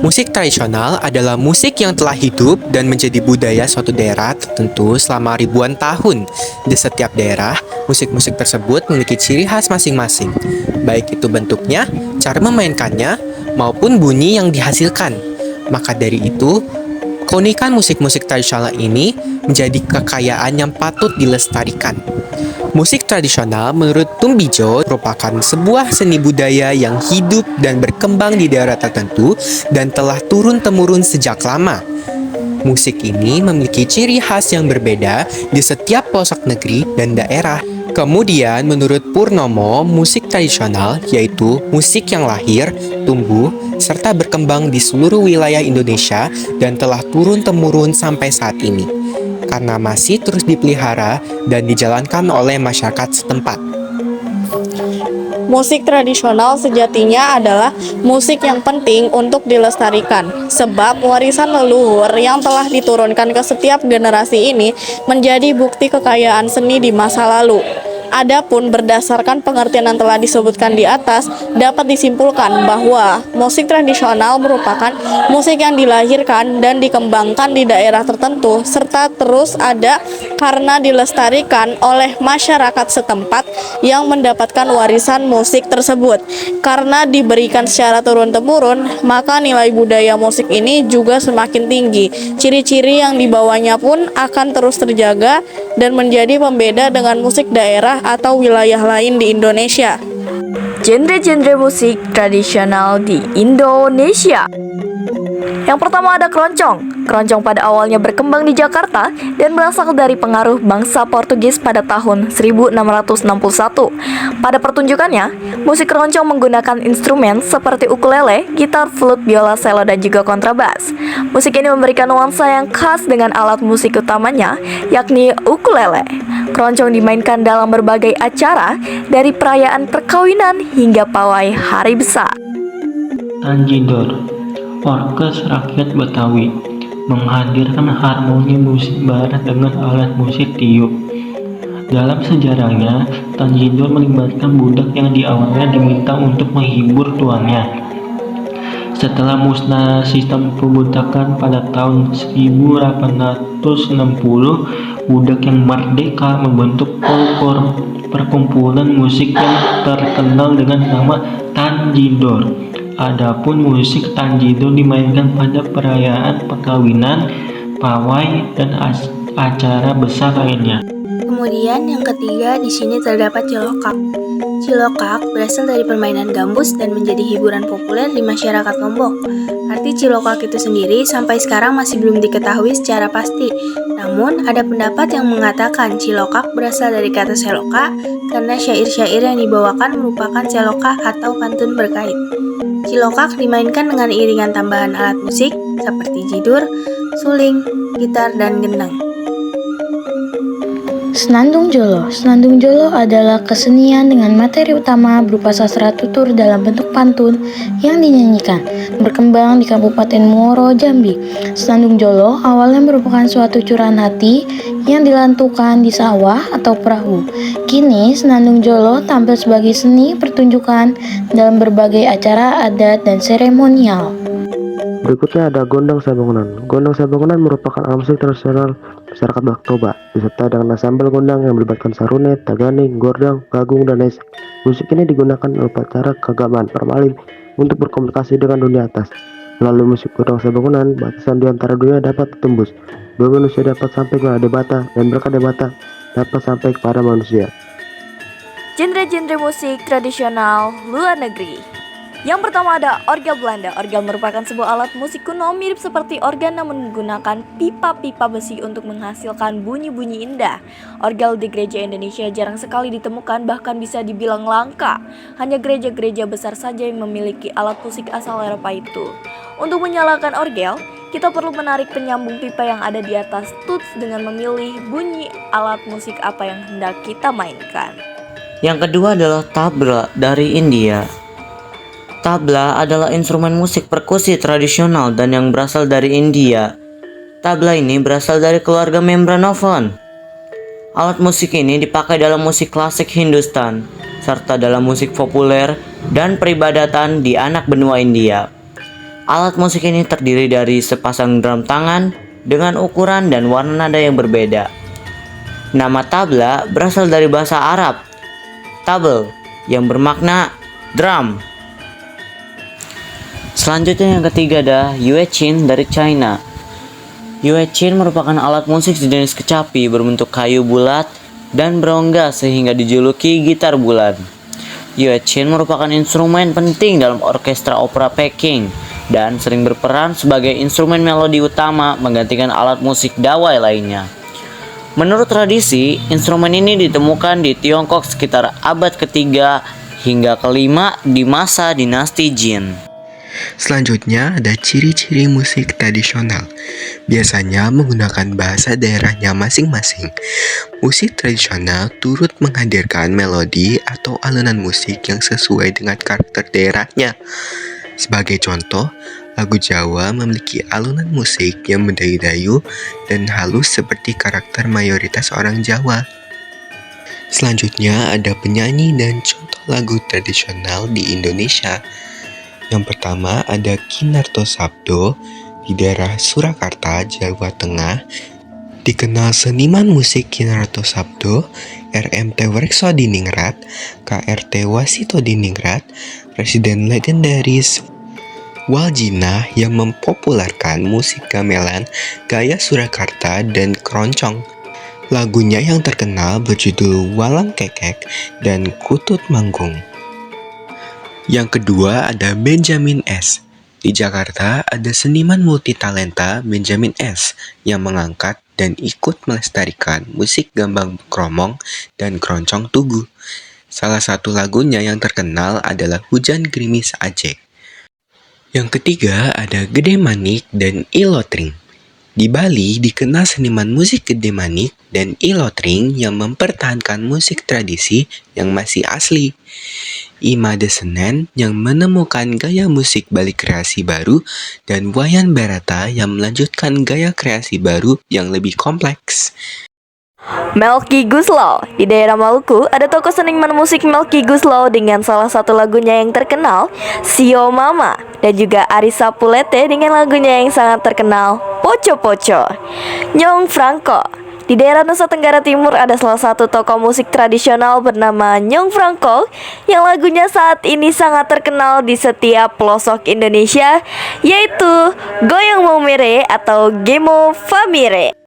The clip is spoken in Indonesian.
Musik tradisional adalah musik yang telah hidup dan menjadi budaya suatu daerah tertentu selama ribuan tahun. Di setiap daerah, musik-musik tersebut memiliki ciri khas masing-masing, baik itu bentuknya, cara memainkannya, maupun bunyi yang dihasilkan. Maka dari itu, keunikan musik-musik tradisional ini menjadi kekayaan yang patut dilestarikan. Musik tradisional menurut Tumbijo merupakan sebuah seni budaya yang hidup dan berkembang di daerah tertentu dan telah turun-temurun sejak lama. Musik ini memiliki ciri khas yang berbeda di setiap pelosok negeri dan daerah. Kemudian menurut Purnomo, musik tradisional yaitu musik yang lahir, tumbuh, serta berkembang di seluruh wilayah Indonesia dan telah turun-temurun sampai saat ini, karena masih terus dipelihara dan dijalankan oleh masyarakat setempat. Musik tradisional sejatinya adalah musik yang penting untuk dilestarikan, sebab warisan leluhur yang telah diturunkan ke setiap generasi ini menjadi bukti kekayaan seni di masa lalu. Adapun berdasarkan pengertian yang telah disebutkan di atas, dapat disimpulkan bahwa musik tradisional merupakan musik yang dilahirkan dan dikembangkan di daerah tertentu, serta terus ada karena dilestarikan oleh masyarakat setempat yang mendapatkan warisan musik tersebut. Karena diberikan secara turun-temurun, maka nilai budaya musik ini juga semakin tinggi. Ciri-ciri yang dibawanya pun akan terus terjaga dan menjadi pembeda dengan musik daerah atau wilayah lain di Indonesia. Genre-genre musik tradisional di Indonesia. Yang pertama ada keroncong. Keroncong pada awalnya berkembang di Jakarta dan berasal dari pengaruh bangsa Portugis pada tahun 1661. Pada pertunjukannya, musik keroncong menggunakan instrumen seperti ukulele, gitar, flute, biola, cello, dan juga kontrabas. Musik ini memberikan nuansa yang khas dengan alat musik utamanya, yakni ukulele. Keroncong dimainkan dalam berbagai acara, dari perayaan perkawinan hingga pawai hari besar. Tanjidor, orkes rakyat Betawi, menghadirkan harmoni musik barat dengan alat musik tiup. Dalam sejarahnya, Tanjidor melibatkan budak yang di awalnya diminta untuk menghibur tuannya. Setelah musnah sistem perbudakan pada tahun 1860, budak yang merdeka membentuk perkumpulan musik yang terkenal dengan nama Tanjidor. Adapun musik Tanjidor dimainkan pada perayaan perkawinan, pawai, dan acara besar lainnya. Kemudian yang ketiga di sini terdapat cilokak. Cilokak berasal dari permainan gambus dan menjadi hiburan populer di masyarakat Lombok. Arti cilokak itu sendiri sampai sekarang masih belum diketahui secara pasti. Namun ada pendapat yang mengatakan cilokak berasal dari kata seloka karena syair-syair yang dibawakan merupakan seloka atau pantun berkait. Cilokak dimainkan dengan iringan tambahan alat musik seperti jidur, suling, gitar, dan gendang. Senandung Jolo. Senandung Jolo adalah kesenian dengan materi utama berupa sastra tutur dalam bentuk pantun yang dinyanyikan, berkembang di Kabupaten Muaro, Jambi. Senandung Jolo awalnya merupakan suatu curahan hati yang dilantukan di sawah atau perahu. Kini, Senandung Jolo tampil sebagai seni pertunjukan dalam berbagai acara adat dan seremonial. Berikutnya ada Gondang Sabangunan. Gondang Sabangunan merupakan alat musik tradisional masyarakat Baktoba, beserta dengan ensemble gondang yang melibatkan sarunet, taganing, gordang, gagung, dan esek. Musik ini digunakan dalam upacara keagamaan formalin untuk berkomunikasi dengan dunia atas. Melalui musik Gondang Sabangunan, batasan di antara dunia dapat tembus. Dua manusia dapat sampai ke Adebata, dan berkat Adebata dapat sampai kepada manusia. Genre-genre musik tradisional luar negeri. Yang pertama ada orgel Belanda. Orgel merupakan sebuah alat musik kuno mirip seperti organ namun menggunakan pipa-pipa besi untuk menghasilkan bunyi-bunyi indah. Orgel di gereja Indonesia jarang sekali ditemukan, bahkan bisa dibilang langka. Hanya gereja-gereja besar saja yang memiliki alat musik asal Eropa itu. Untuk menyalakan orgel, kita perlu menarik penyambung pipa yang ada di atas tuts dengan memilih bunyi alat musik apa yang hendak kita mainkan. Yang kedua adalah tabla dari India. Tabla adalah instrumen musik perkusi tradisional dan yang berasal dari India. Tabla ini berasal dari keluarga membranophone. Alat musik ini dipakai dalam musik klasik Hindustan, serta dalam musik populer dan peribadatan di anak benua India. Alat musik ini terdiri dari sepasang drum tangan dengan ukuran dan warna nada yang berbeda. Nama tabla berasal dari bahasa Arab, tabl, yang bermakna drum. Selanjutnya yang ketiga ada yuechin dari China. Yuechin merupakan alat musik sejenis kecapi berbentuk kayu bulat dan berongga sehingga dijuluki gitar bulan. Yuechin merupakan instrumen penting dalam orkestra opera Peking dan sering berperan sebagai instrumen melodi utama menggantikan alat musik dawai lainnya. Menurut tradisi, instrumen ini ditemukan di Tiongkok sekitar abad ketiga hingga kelima di masa dinasti Jin. Selanjutnya ada ciri-ciri musik tradisional. Biasanya menggunakan bahasa daerahnya masing-masing. Musik tradisional turut menghadirkan melodi atau alunan musik yang sesuai dengan karakter daerahnya. Sebagai contoh, lagu Jawa memiliki alunan musik yang mendayu-dayu dan halus seperti karakter mayoritas orang Jawa. Selanjutnya ada penyanyi dan contoh lagu tradisional di Indonesia. Yang pertama ada Kinarto Sabdo di daerah Surakarta, Jawa Tengah. Dikenal seniman musik Kinarto Sabdo, RMT Werkso Diningrat, KRT Wasito Diningrat, Presiden legendaris Waljina yang mempopulerkan musik gamelan, gaya Surakarta, dan keroncong. Lagunya yang terkenal berjudul Walang Kekek dan Kutut Manggung. Yang kedua ada Benjamin S. Di Jakarta ada seniman multitalenta Benjamin S. yang mengangkat dan ikut melestarikan musik gambang kromong dan keroncong tugu. Salah satu lagunya yang terkenal adalah Hujan Gerimis Aceh. Yang ketiga ada Gede Manik dan Ilotring. Di Bali dikenal seniman musik Gede Manik dan Ilotring yang mempertahankan musik tradisi yang masih asli. Ima Desenen yang menemukan gaya musik Bali kreasi baru dan Wayan Barata yang melanjutkan gaya kreasi baru yang lebih kompleks. Melky Goeslaw. Di daerah Maluku ada tokoh seniman musik Melky Goeslaw dengan salah satu lagunya yang terkenal, Sio Mama, dan juga Arisa Pulete dengan lagunya yang sangat terkenal, Poco Poco. Nyong Franco. Di daerah Nusa Tenggara Timur ada salah satu tokoh musik tradisional bernama Nyong Franco yang lagunya saat ini sangat terkenal di setiap pelosok Indonesia, yaitu Goyang Momere atau Gemo Famire.